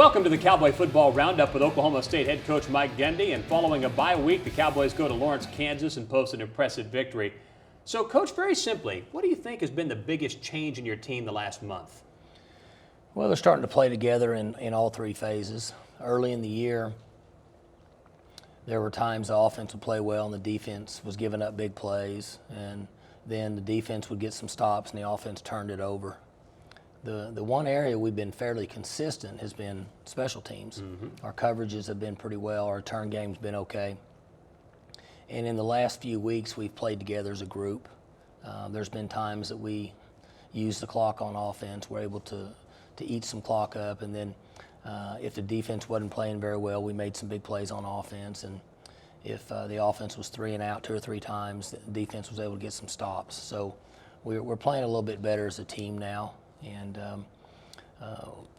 Welcome to the Cowboy Football Roundup with Oklahoma State head coach Mike Gundy. And following a bye week, the Cowboys go to Lawrence, Kansas and post an impressive victory. So, Coach, very simply, what do you think has been the biggest change in your team the last month? Well, they're starting to play together in all three phases. Early in the year, there were times the offense would play well and the defense was giving up big plays, and then the defense would get some stops and the offense turned it over. The one area we've been fairly consistent has been special teams. Our coverages have been pretty well. Our return game's been okay. And in the last few weeks, we've played together as a group. There's been times that we use the clock on offense. We're able to eat some clock up, and then if the defense wasn't playing very well, we made some big plays on offense. And if the offense was 3 and out 2 or 3 times, the defense was able to get some stops. So we're playing a little bit better as a team now. And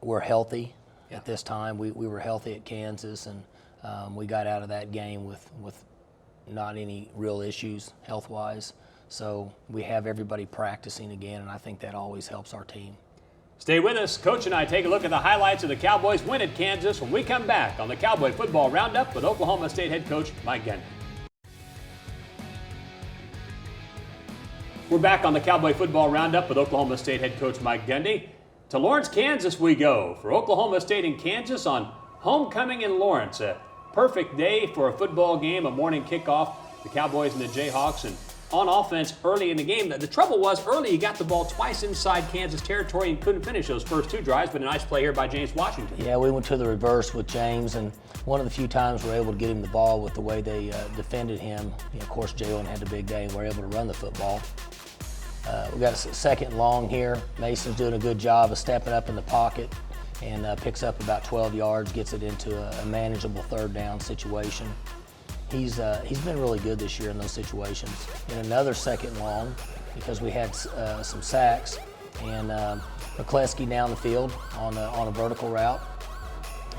we're healthy at this time. We were healthy at Kansas, and we got out of that game with not any real issues health-wise. So we have everybody practicing again, and I think that always helps our team. Stay with us. Coach and I take a look at the highlights of the Cowboys' win at Kansas when we come back on the Cowboy Football Roundup with Oklahoma State head coach Mike Gundy. We're back on the Cowboy Football Roundup with Oklahoma State head coach Mike Gundy. To Lawrence, Kansas we go for Oklahoma State and Kansas on homecoming in Lawrence. A perfect day for a football game, a morning kickoff. The Cowboys and the Jayhawks, and on offense early in the game. The trouble was early you got the ball twice inside Kansas territory and couldn't finish those first 2 drives, but a nice play here by James Washington. Yeah, we went to the reverse with James, and one of the few times we were able to get him the ball with the way they defended him. Of course, Jalen had a big day, and we were able to run the football. We got a second long here. Mason's doing a good job of stepping up in the pocket and picks up about 12 yards, gets it into a manageable 3rd down situation. He's been really good this year in those situations. In another second long, because we had some sacks, and McCleskey down the field on a vertical route.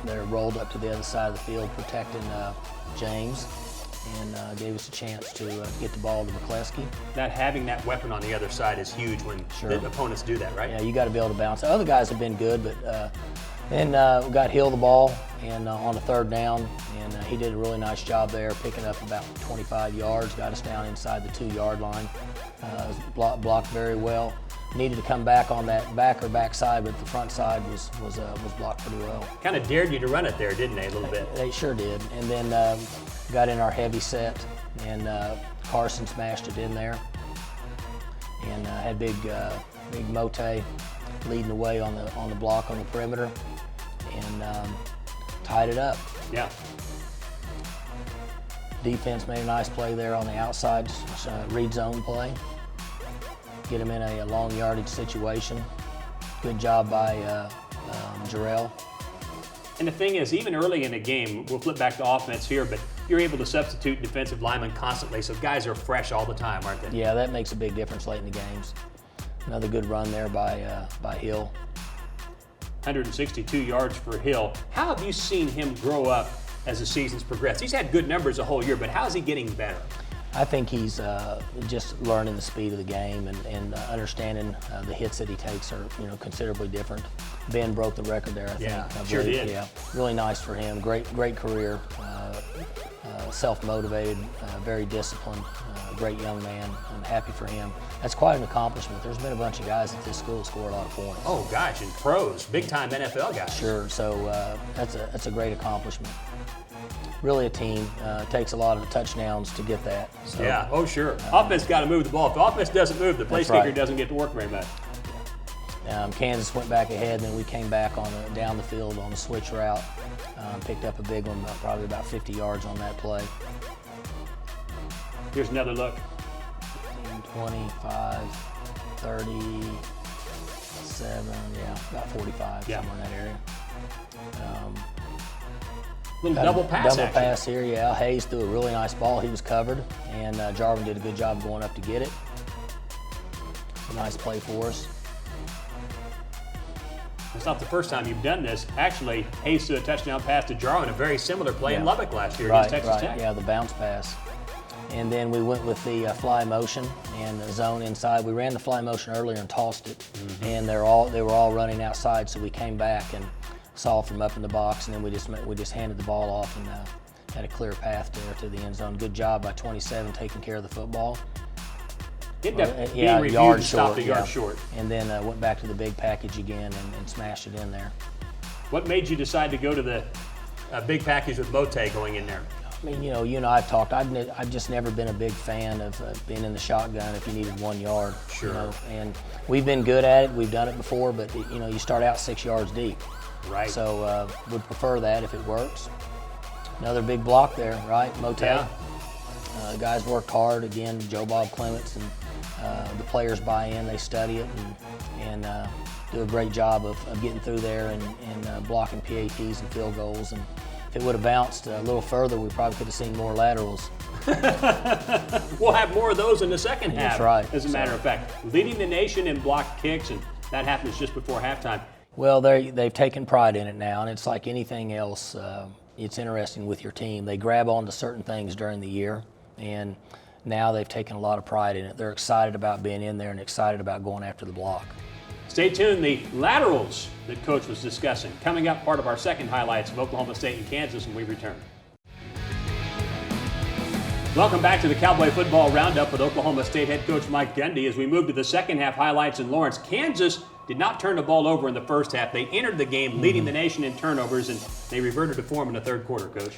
They're rolled up to the other side of the field, protecting James, and gave us a chance to get the ball to McCleskey. Having that weapon on the other side is huge when the opponents do that, right? Yeah, you got to be able to bounce. The other guys have been good, but then we got Hill the ball and on a 3rd down, and he did a really nice job there, picking up about 25 yards, got us down inside the 2-yard line. Blocked very well. Needed to come back on that backside, but the front side was blocked pretty well. Kind of dared you to run it there, didn't they, a little bit? They sure did. And then got in our heavy set, and Carson smashed it in there, and had big Mote leading the way on the block on the perimeter, and tied it up. Yeah. Defense made a nice play there on the outside, read zone play. Get him in a long yardage situation. Good job by Jarrell. And the thing is, even early in the game, we'll flip back to offense here, but you're able to substitute defensive linemen constantly, so guys are fresh all the time, aren't they? Yeah, that makes a big difference late in the games. Another good run there by Hill. 162 yards for Hill. How have you seen him grow up as the season's progressed? He's had good numbers the whole year, but how is he getting better? I think he's just learning the speed of the game and understanding the hits that he takes are considerably different. Ben broke the record there, I think. Yeah, sure did. Yeah, really nice for him. Great career. Self-motivated, very disciplined, great young man. I'm happy for him. That's quite an accomplishment. There's been a bunch of guys at this school that score a lot of points. Oh gosh, and pros, big-time NFL guys. Sure. So that's a great accomplishment. Really a team. Takes a lot of touchdowns to get that. So, yeah, oh sure. Offense got to move the ball. If the offense doesn't move, the place kicker doesn't get to work very much. Kansas went back ahead, and then we came back down the field on a switch route. Picked up a big one, probably about 50 yards on that play. Here's another look. 25, 37, yeah, about 45, somewhere in that area. Little double pass Double pass here, yeah. Hayes threw a really nice ball. He was covered, and Jarvin did a good job going up to get it. A nice play for us. It's not the first time you've done this. Actually, Hayes threw a touchdown pass to Jarvin, a very similar play in Lubbock last year against Texas Tech. Yeah, the bounce pass. And then we went with the fly motion and the zone inside. We ran the fly motion earlier and tossed it, and they were all running outside. So we came back, and saw from up in the box, and then we just handed the ball off and had a clear path there to the end zone. Good job by 27 taking care of the football. Ended up being reviewed and stopped a yard short. And then went back to the big package again and smashed it in there. What made you decide to go to the big package with Mote going in there? I mean, you and I have talked. I've just never been a big fan of being in the shotgun if you needed 1 yard. Sure. And we've been good at it. We've done it before, but you start out 6 yards deep. Right. So would prefer that if it works. Another big block there, right? Mote. Yeah. Guys worked hard again. Joe Bob Clements and the players buy in. They study it and do a great job of getting through there and blocking PATs and field goals. And if it would have bounced a little further, we probably could have seen more laterals. We'll have more of those in the second half. That's right. As a matter of fact, leading the nation in blocked kicks, and that happens just before halftime. Well, they've taken pride in it now, and it's like anything else. It's interesting with your team. They grab onto certain things during the year, and now they've taken a lot of pride in it. They're excited about being in there and excited about going after the block. Stay tuned. The laterals that Coach was discussing coming up, part of our second highlights of Oklahoma State and Kansas when we return. Welcome back to the Cowboy Football Roundup with Oklahoma State head coach Mike Gundy as we move to the second half highlights in Lawrence. Kansas did not turn the ball over in the first half. They entered the game leading the nation in turnovers, and they reverted to form in the third quarter, Coach.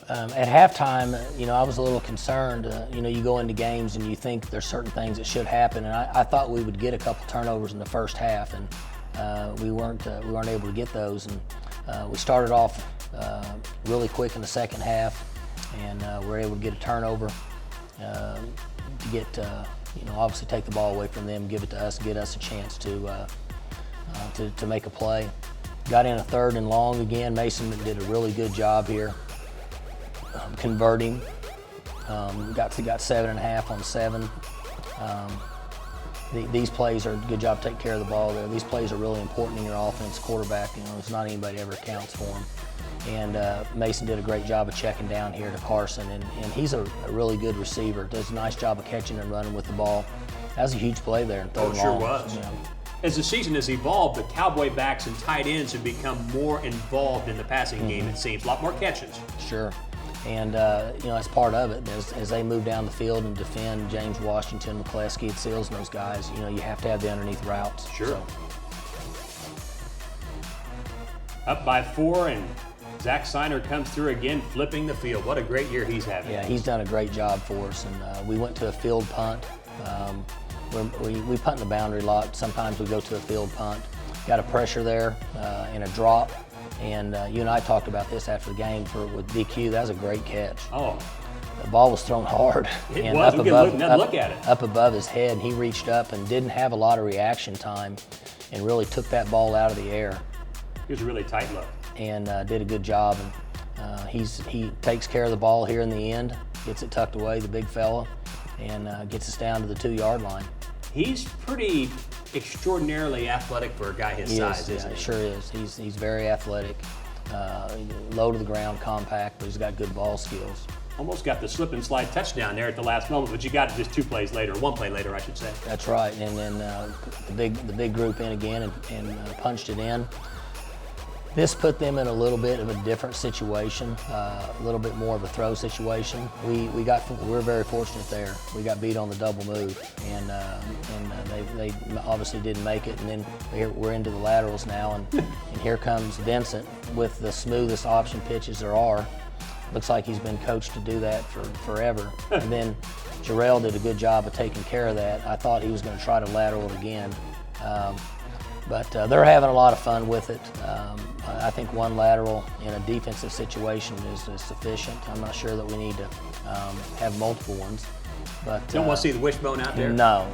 At halftime, I was a little concerned. You go into games and you think there's certain things that should happen, and I thought we would get a couple turnovers in the first half, and we weren't able to get those. And we started off really quick in the second half, and we're able to get a turnover to get obviously take the ball away from them, give it to us, get us a chance to make a play. Got in a 3rd and long again. Mason did a really good job here. Converting, got 7.5 on 7. These plays are a good job taking care of the ball there. These plays are really important in your offense. Quarterback, it's not anybody ever accounts for them. And Mason did a great job of checking down here to Carson, and he's a really good receiver. Does a nice job of catching and running with the ball. That was a huge play there in 3rd and long. Sure was. As the season has evolved, the Cowboy backs and tight ends have become more involved in the passing game, it seems. A lot more catches. Sure. And, as part of it, as they move down the field and defend James Washington, McCleskey, and Seals and those guys, you have to have the underneath routes. Sure. So. Up by 4, and Zach Seiner comes through again, flipping the field. What a great year he's having. Yeah, he's done a great job for us. And we went to a field punt. We punt in the boundary a lot. Sometimes we go to a field punt. Got a pressure there and a drop. And you and I talked about this after the game with DQ. That was a great catch. Oh. The ball was thrown hard. It and was. Look at it. Up above his head, and he reached up and didn't have a lot of reaction time and really took that ball out of the air. It was a really tight look. And did a good job. And he takes care of the ball here in the end, gets it tucked away, the big fella, and gets us down to the 2-yard line. He's pretty extraordinarily athletic for a guy his size, isn't he? He sure is. He's very athletic, low to the ground, compact, but he's got good ball skills. Almost got the slip and slide touchdown there at the last moment, but you got it just 2 plays later, 1 play later, I should say. That's right, and then the big group in again and punched it in. This put them in a little bit of a different situation, a little bit more of a throw situation. We're very fortunate there. We got beat on the double move, and they obviously didn't make it. And then we're into the laterals now, and here comes Vincent with the smoothest option pitches there are. Looks like he's been coached to do that for forever. And then Jarrell did a good job of taking care of that. I thought he was going to try to lateral it again. But they're having a lot of fun with it. I think one lateral in a defensive situation is sufficient. I'm not sure that we need to have multiple ones. But don't want to see the wishbone out there? No.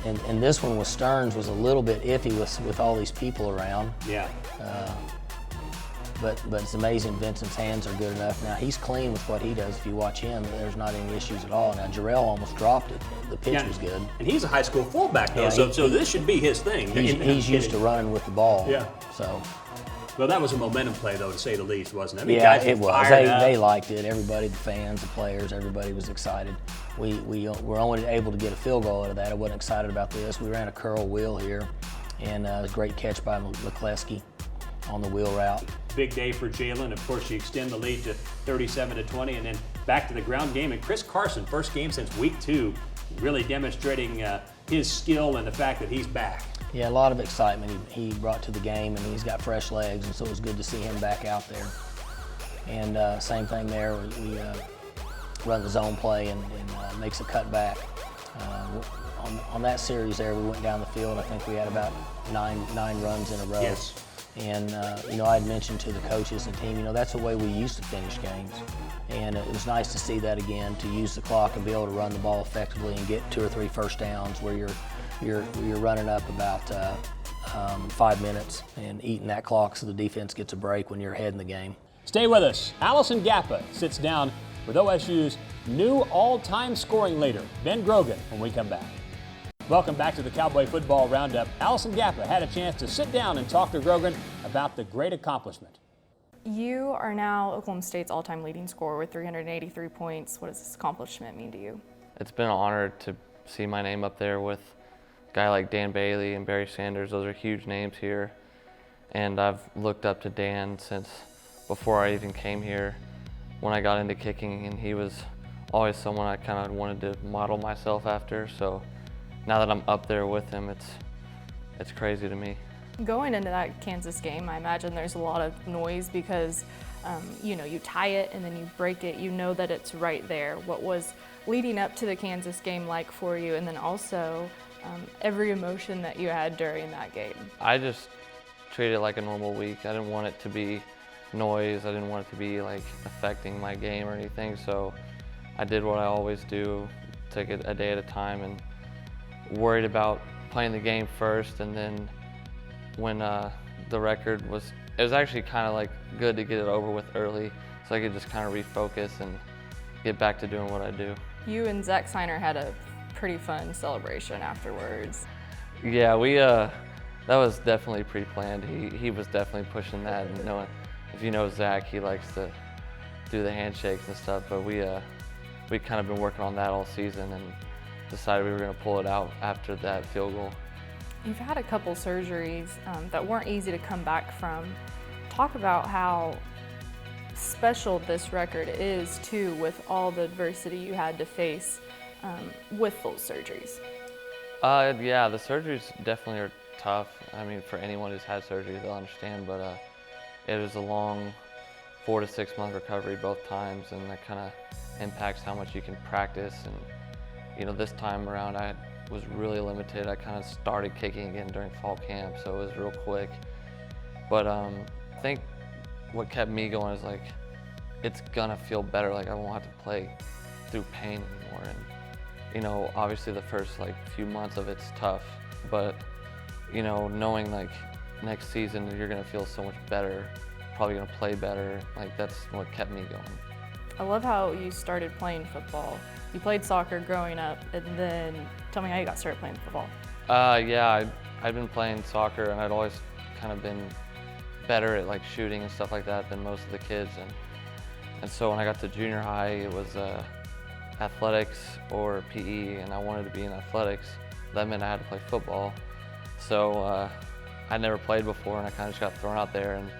And this one with Stearns was a little bit iffy with all these people around. Yeah. But it's amazing Vincent's hands are good enough. Now, he's clean with what he does. If you watch him, there's not any issues at all. Now, Jarrell almost dropped it. The pitch was good. And he's a high school fullback, though, so this should be his thing. He's used to running with the ball. Yeah. So. Well, that was a momentum play, though, to say the least, wasn't it? I mean, yeah, guys it was. Fired up. They liked it. Everybody, the fans, the players, everybody was excited. We were only able to get a field goal out of that. I wasn't excited about this. We ran a curl wheel here. and a great catch by McCleskey on the wheel route. Big day for Jalen. Of course, you extend the lead to 37-20, and then back to the ground game. And Chris Carson, first game since week 2, really demonstrating his skill and the fact that he's back. Yeah, a lot of excitement he brought to the game, and he's got fresh legs, and so it was good to see him back out there. And same thing there, we run the zone play and makes a cut back. On that series there, we went down the field. I think we had about nine runs in a row. Yes. And I had mentioned to the coaches and team, that's the way we used to finish games. And it was nice to see that again, to use the clock and be able to run the ball effectively and get 2 or 3 first downs where you're running up about 5 minutes and eating that clock so the defense gets a break when you're ahead in the game. Stay with us. Allison Gappa sits down with OSU's new all-time scoring leader, Ben Grogan, when we come back. Welcome back to the Cowboy Football Roundup. Allison Gappa had a chance to sit down and talk to Grogan about the great accomplishment. You are now Oklahoma State's all-time leading scorer with 383 points. What does this accomplishment mean to you? It's been an honor to see my name up there with a guy like Dan Bailey and Barry Sanders. Those are huge names here. And I've looked up to Dan since before I even came here when I got into kicking, and he was always someone I kind of wanted to model myself after. So now that I'm up there with him, it's crazy to me. Going into that Kansas game, I imagine there's a lot of noise because, you tie it and then you break it. You know that it's right there. What was leading up to the Kansas game like for you, and then also every emotion that you had during that game? I just treated it like a normal week. I didn't want it to be noise. I didn't want it to be like affecting my game or anything. So I did what I always do, took it a day at a time, and worried about playing the game first. And then when the record was, it was actually kind of like good to get it over with early so I could just kind of refocus and get back to doing what I do. You and Zach Steiner had a pretty fun celebration afterwards. Yeah, that was definitely pre-planned. He was definitely pushing that, and if you know Zach, he likes to do the handshakes and stuff, but we kind of been working on that all season and decided we were going to pull it out after that field goal. You've had a couple surgeries that weren't easy to come back from. Talk about how special this record is, too, with all the adversity you had to face with those surgeries. Yeah, the surgeries definitely are tough. I mean, for anyone who's had surgery, they'll understand, but it was a long 4 to 6 month recovery both times, and that kind of impacts how much you can practice. And this time around I was really limited. I kind of started kicking again during fall camp, so it was real quick. But I think what kept me going is like, it's gonna feel better. Like I won't have to play through pain anymore. And obviously the first few months of it's tough, but knowing like next season you're gonna feel so much better, probably gonna play better. Like that's what kept me going. I love how you started playing football. You played soccer growing up, and then tell me how you got started playing football. Yeah, I'd been playing soccer, and I'd always kind of been better at shooting and stuff like that than most of the kids. And so when I got to junior high, it was athletics or PE, and I wanted to be in athletics. That meant I had to play football. So I'd never played before, and I kind of just got thrown out there. And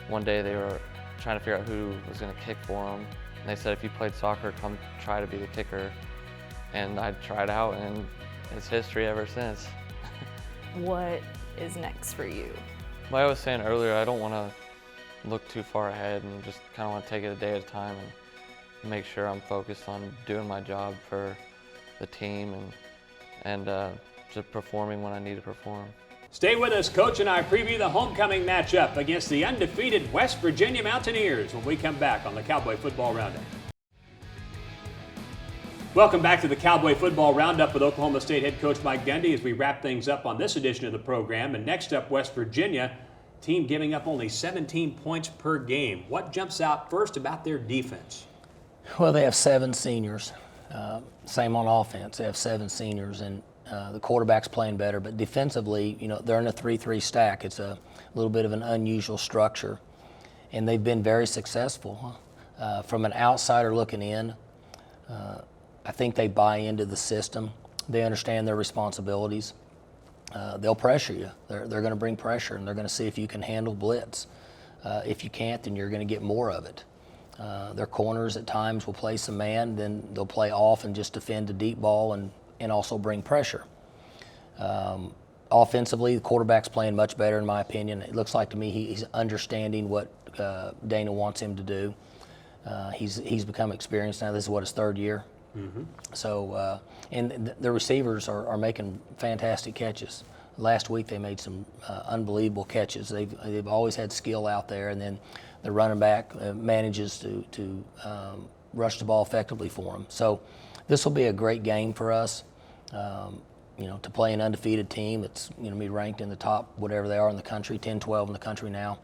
one day they were trying to figure out who was going to kick for them. And they said, if you played soccer, come try to be the kicker. And I tried out, and it's history ever since. What is next for you? Like I was saying earlier, I don't want to look too far ahead, and just kind of want to take it a day at a time and make sure I'm focused on doing my job for the team and just performing when I need to perform. Stay with us. Coach and I preview the homecoming matchup against the undefeated West Virginia Mountaineers when we come back on the Cowboy Football Roundup. Welcome back to the Cowboy Football Roundup with Oklahoma State head coach Mike Gundy as we wrap things up on this edition of the program. And next up, West Virginia, team giving up only 17 points per game. What jumps out first about their defense? Well, they have 7 seniors. Same on offense. They have 7 seniors, and the quarterback's playing better. But defensively, they're in a 3-3 stack. It's a little bit of an unusual structure, and they've been very successful. From an outsider looking in, I think they buy into the system. They understand their responsibilities. they'll pressure you. They're going to bring pressure, and they're going to see if you can handle blitz. If you can't, then you're going to get more of it. Their corners at times will play some man, then they'll play off and just defend a deep ball and also bring pressure. Offensively, the quarterback's playing much better, in my opinion. It looks like to me he's understanding what Dana wants him to do. He's become experienced now. This is what, his third year. Mm-hmm. So, and the receivers are making fantastic catches. Last week they made some unbelievable catches. They've always had skill out there, and then the running back manages to rush the ball effectively for them. So this will be a great game for us. To play an undefeated team that's going to be ranked in the top, whatever they are in the country, 10, 12 in the country now,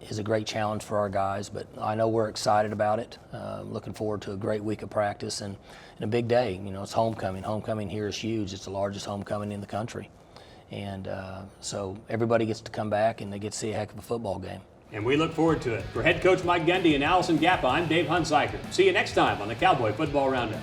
is a great challenge for our guys. But I know we're excited about it. Looking forward to a great week of practice and a big day. It's homecoming. Homecoming here is huge. It's the largest homecoming in the country. And so everybody gets to come back and they get to see a heck of a football game. And we look forward to it. For head coach Mike Gundy and Allison Gappa, I'm Dave Hunziker. See you next time on the Cowboy Football Roundup.